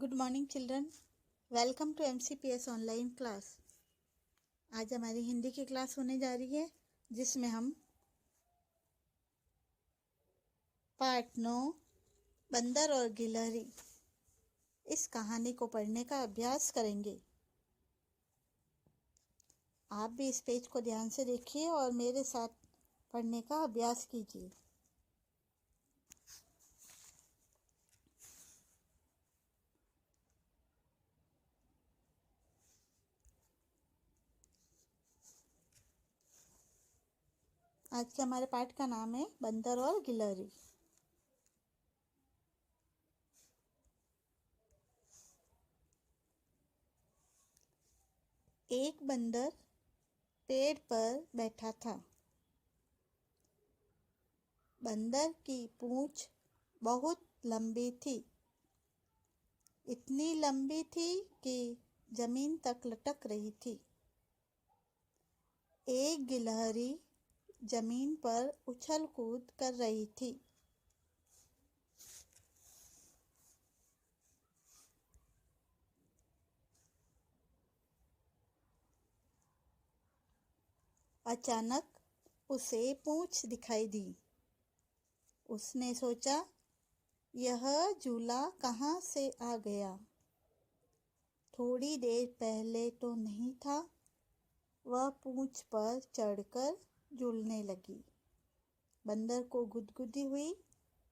Good morning children, welcome to MCPS online class. आज हमारी हिंदी की क्लास होने जा रही है जिसमें हम पार्ट 9 बंदर और गिलहरी इस कहानी को पढ़ने का अभ्यास करेंगे। आप भी इस पेज को ध्यान से देखिए और मेरे साथ पढ़ने का अभ्यास कीजिए। आज के हमारे पाठ का नाम है बंदर और गिलहरी। एक बंदर पेड़ पर बैठा था। बंदर की पूंछ बहुत लंबी थी, इतनी लंबी थी कि जमीन तक लटक रही थी। एक गिलहरी जमीन पर उछल कूद कर रही थी। अचानक उसे पूंछ दिखाई दी। उसने सोचा, यह झूला कहाँ से आ गया? थोड़ी देर पहले तो नहीं था। वह पूंछ पर चढ़कर झूलने लगी। बंदर को गुदगुदी हुई।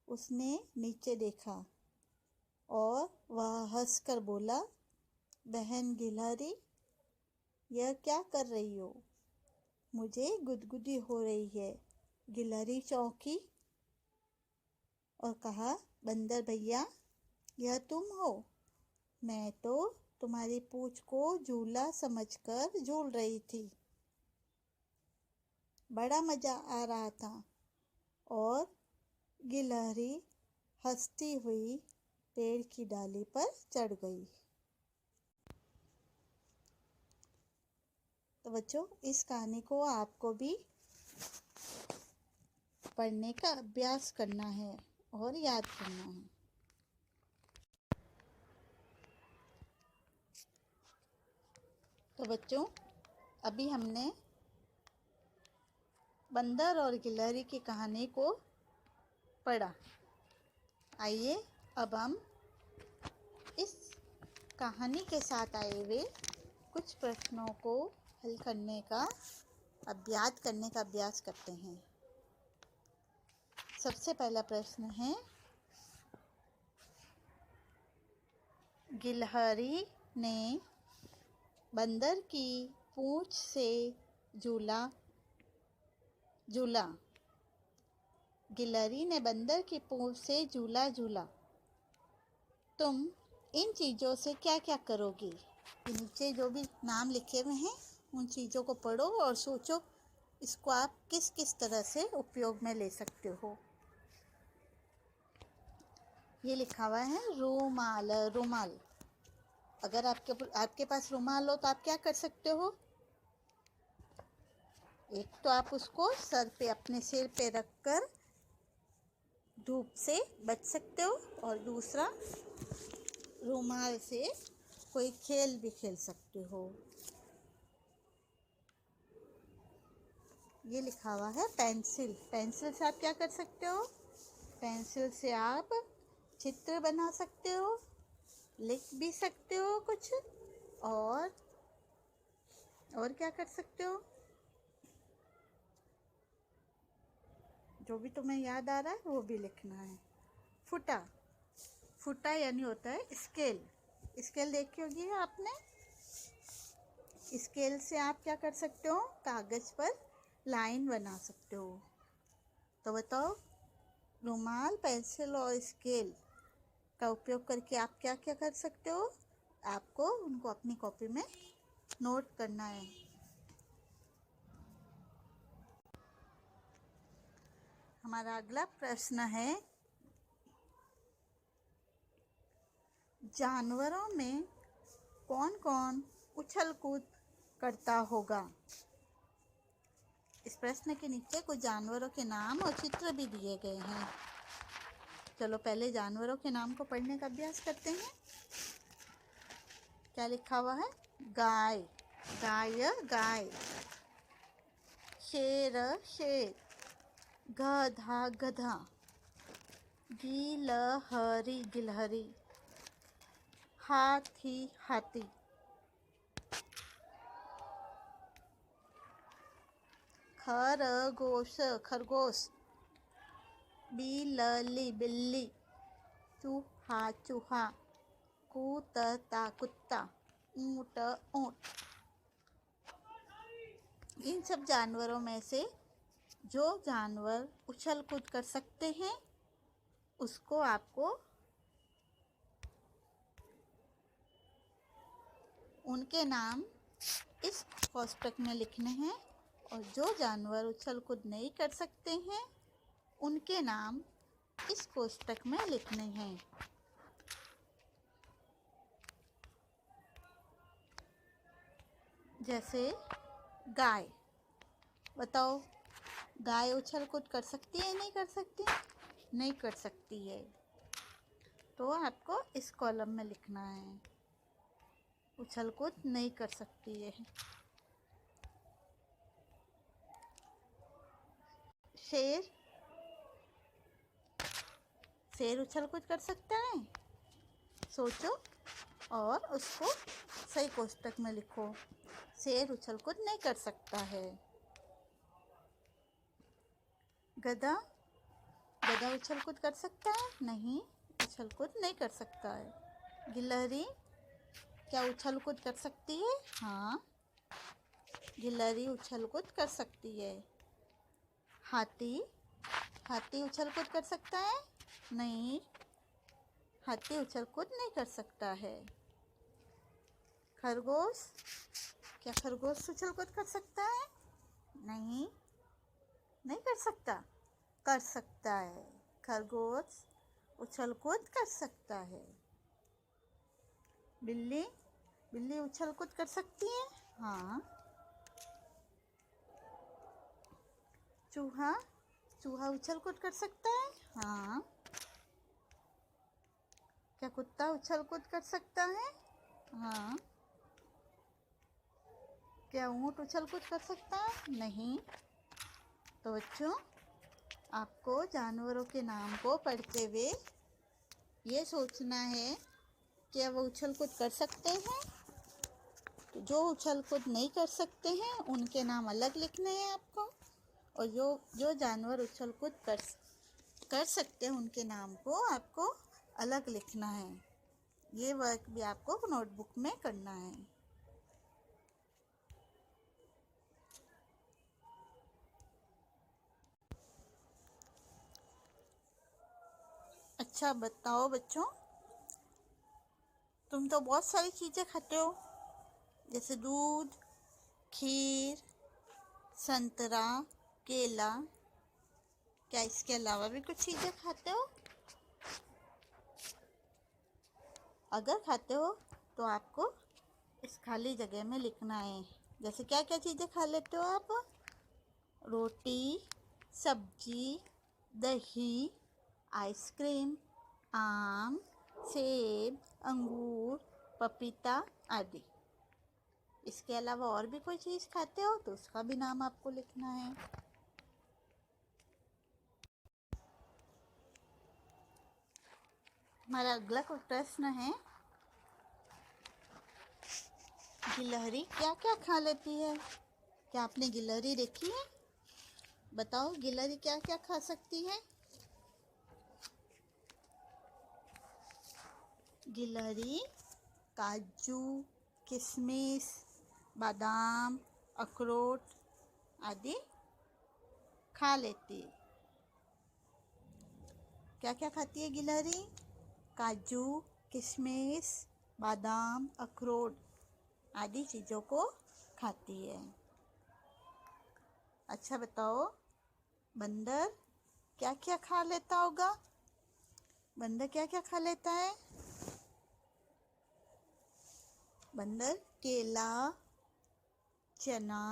उसने नीचे देखा और वह हंसकर बोला, बहन गिलहरी, यह क्या कर रही हो? मुझे गुदगुदी हो रही है। गिलहरी चौंकी और कहा, बंदर भैया, यह तुम हो? मैं तो तुम्हारी पूंछ को झूला समझकर झूल रही थी। बड़ा मजा आ रहा था। और गिलहरी हंसती हुई पेड़ की डाली पर चढ़ गई। तो बच्चों, इस कहानी को आपको भी पढ़ने का अभ्यास करना है और याद करना है। तो बच्चों, अभी हमने बंदर और गिलहरी की कहानी को पढ़ा। आइए अब हम इस कहानी के साथ आए हुए कुछ प्रश्नों को हल करने का अभ्यास करते हैं। सबसे पहला प्रश्न है, गिलहरी ने बंदर की पूंछ से झूला। गिलहरी ने बंदर की पूंछ से झूला झूला। तुम इन चीज़ों से क्या क्या करोगी? नीचे जो भी नाम लिखे हुए हैं उन चीज़ों को पढ़ो और सोचो इसको आप किस किस तरह से उपयोग में ले सकते हो। ये लिखा हुआ है रुमाल। अगर आपके पास रुमाल हो तो आप क्या कर सकते हो? एक तो आप उसको अपने सिर पे रखकर धूप से बच सकते हो और दूसरा रुमाल से कोई खेल भी खेल सकते हो। ये लिखा हुआ है पेंसिल से आप क्या कर सकते हो? पेंसिल से आप चित्र बना सकते हो, लिख भी सकते हो कुछ, और क्या कर सकते हो? जो भी तुम्हें याद आ रहा है वो भी लिखना है। फुटा यानी होता है स्केल देखी होगी आपने। स्केल से आप क्या कर सकते हो? कागज पर लाइन बना सकते हो। तो बताओ, रुमाल, पेंसिल और स्केल का उपयोग करके आप क्या क्या कर सकते हो? आपको उनको अपनी कॉपी में नोट करना है। हमारा अगला प्रश्न है, जानवरों में कौन कौन उछल कूद करता होगा? इस प्रश्न के नीचे कुछ जानवरों के नाम और चित्र भी दिए गए हैं। चलो पहले जानवरों के नाम को पढ़ने का अभ्यास करते हैं। क्या लिखा हुआ है? गाय, गाय गाय। शेर शेर, गधा गधा। गिलहरी गिलहरी, हाथी हाथी। खरगोश खरगोश, बिल्ली बिल्ली। चूहा चूहा, कुत्ता कुत्ता, ऊँट ऊँट। इन सब जानवरों में से जो जानवर उछल कूद कर सकते हैं उसको आपको उनके नाम इस कोष्ठक में लिखने हैं, और जो जानवर उछल कूद नहीं कर सकते हैं उनके नाम इस कोष्ठक में लिखने हैं। जैसे गाय, बताओ गाय उछल कूद कर सकती है नहीं कर सकती? नहीं कर सकती है, तो आपको इस कॉलम में लिखना है, उछल कूद नहीं कर सकती है। शेर, शेर उछल कूद कर सकता है? सोचो और उसको सही कोष्ठक में लिखो। शेर उछल कूद नहीं कर सकता है। गधा, गधा उछल कूद कर सकता है? नहीं, उछल कूद नहीं कर सकता है। गिलहरी, क्या उछल कूद कर सकती है? हाँ, गिलहरी उछल कूद कर सकती है। हाथी, हाथी उछल कूद कर सकता है? नहीं, हाथी उछल कूद नहीं कर सकता है। खरगोश, क्या खरगोश उछल कूद कर सकता है? नहीं, नहीं कर सकता। कर सकता है, खरगोश उछल कूद कर सकता है। बिल्ली, बिल्ली उछल कूद कर सकती है? हाँ। चूहा, चूहा उछल कूद कर सकता है? हाँ। क्या कुत्ता उछल कूद कर सकता है? हाँ। क्या ऊँट उछल कूद कर सकता है? नहीं। तो बच्चों, आपको जानवरों के नाम को पढ़ते हुए ये सोचना है क्या वो उछल कूद कर सकते हैं। तो जो उछल कूद नहीं कर सकते हैं उनके नाम अलग लिखने हैं आपको, और जो जानवर उछल कूद कर सकते हैं उनके नाम को आपको अलग लिखना है। ये वर्क भी आपको नोटबुक में करना है। अच्छा बताओ बच्चों, तुम तो बहुत सारी चीज़ें खाते हो, जैसे दूध, खीर, संतरा, केला। क्या इसके अलावा भी कुछ चीज़ें खाते हो? अगर खाते हो तो आपको इस खाली जगह में लिखना है। जैसे क्या क्या चीज़ें खा लेते हो आप? रोटी, सब्जी, दही, आइसक्रीम, आम, सेब, अंगूर, पपीता आदि। इसके अलावा और भी कोई चीज़ खाते हो तो उसका भी नाम आपको लिखना है। हमारा अगला प्रश्न है, गिलहरी क्या क्या खा लेती है? क्या आपने गिलहरी देखी है? बताओ गिलहरी क्या क्या खा सकती है? गिलहरी काजू, किशमिश, बादाम, अखरोट आदि खा लेती है। क्या क्या खाती है गिलहरी? काजू, किशमिश, बादाम, अखरोट आदि चीज़ों को खाती है। अच्छा बताओ, बंदर क्या क्या खा लेता होगा? बंदर क्या क्या खा लेता है? बंदर केला, चना,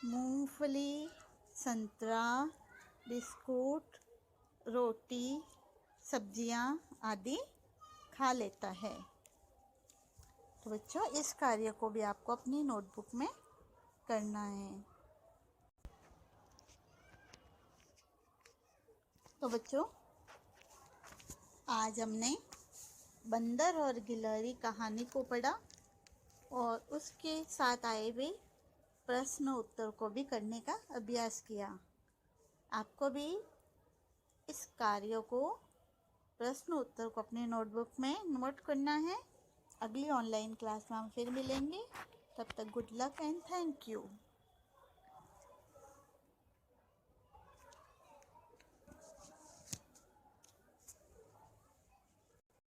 मूंगफली, संतरा, बिस्कुट, रोटी, सब्जियां आदि खा लेता है। तो बच्चों इस कार्य को भी आपको अपनी नोटबुक में करना है। तो बच्चों आज हमने बंदर और गिलहरी कहानी को पढ़ा और उसके साथ आए हुए प्रश्न उत्तर को भी करने का अभ्यास किया। आपको भी इस कार्य को प्रश्न उत्तर को अपने नोटबुक में नोट करना है। अगली ऑनलाइन क्लास में हम फिर मिलेंगे। तब तक good luck and thank you.